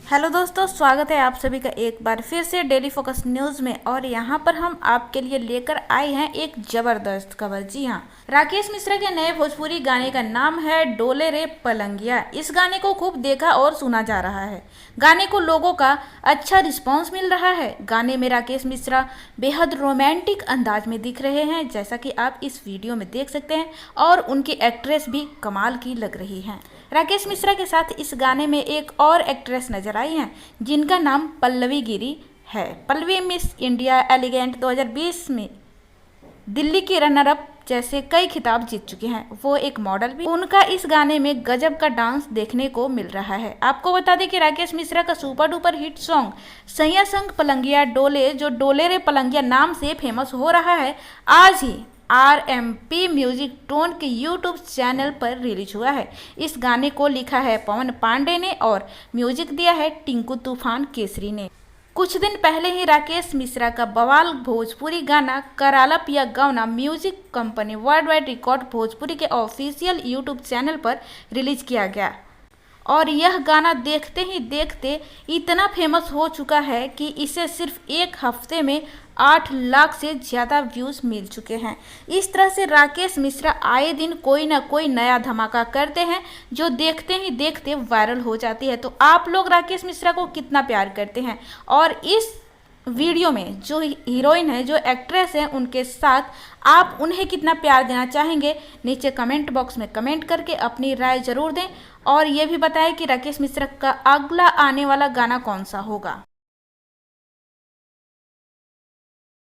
Hello दोस्तों, स्वागत है आप सभी का एक बार फिर से डेली फोकस न्यूज़ में। और यहाँ पर हम आपके लिए लेकर आए हैं एक ज़बरदस्त खबर। जी हाँ, राकेश मिश्रा के नए भोजपुरी गाने का नाम है डोले रे पलंगिया। इस गाने को खूब देखा और सुना जा रहा है। गाने को लोगों का अच्छा रिस्पॉन्स मिल रहा है। गाने में राकेश मिश्रा बेहद रोमांटिक अंदाज में दिख रहे हैं, जैसा कि आप इस वीडियो में देख सकते हैं। और उनकी एक्ट्रेस भी कमाल की लग रही हैं। राकेश मिश्रा के साथ इस गाने में एक और एक्ट्रेस नजर आई हैं, जिनका नाम पल्लवी गिरी है। पल्लवी मिस इंडिया एलिगेंट 2020 में दिल्ली की रनर अप जैसे कई खिताब जीत चुके हैं। वो एक मॉडल भी। उनका इस गाने में गजब का डांस देखने को मिल रहा है। आपको बता दें कि राकेश मिश्रा का सुपर डुपर हिट सॉन्ग सैया संग पलंगिया डोले, जो डोले रे पलंगिया नाम से फेमस हो रहा है, आज ही RMP म्यूजिक टोन के यूट्यूब चैनल पर रिलीज हुआ है। इस गाने को लिखा है पवन पांडे ने और म्यूजिक दिया है टिंकू तूफान केसरी ने। कुछ दिन पहले ही राकेश मिश्रा का बवाल भोजपुरी गाना कराला पिया गौना music company world wide record Bhojpuri के ऑफिशियल यूट्यूब चैनल पर रिलीज किया गया। और यह गाना देखते ही देखते इतना फेमस हो चुका है कि इसे सिर्फ एक हफ्ते में 8 लाख से ज़्यादा व्यूज़ मिल चुके हैं। इस तरह से राकेश मिश्रा आए दिन कोई ना कोई नया धमाका करते हैं, जो देखते ही देखते वायरल हो जाती है। तो आप लोग राकेश मिश्रा को कितना प्यार करते हैं, और इस वीडियो में जो हीरोइन है, जो एक्ट्रेस है, उनके साथ आप उन्हें कितना प्यार देना चाहेंगे, नीचे कमेंट बॉक्स में कमेंट करके अपनी राय जरूर दें। और ये भी बताएं कि राकेश मिश्रा का अगला आने वाला गाना कौन सा होगा।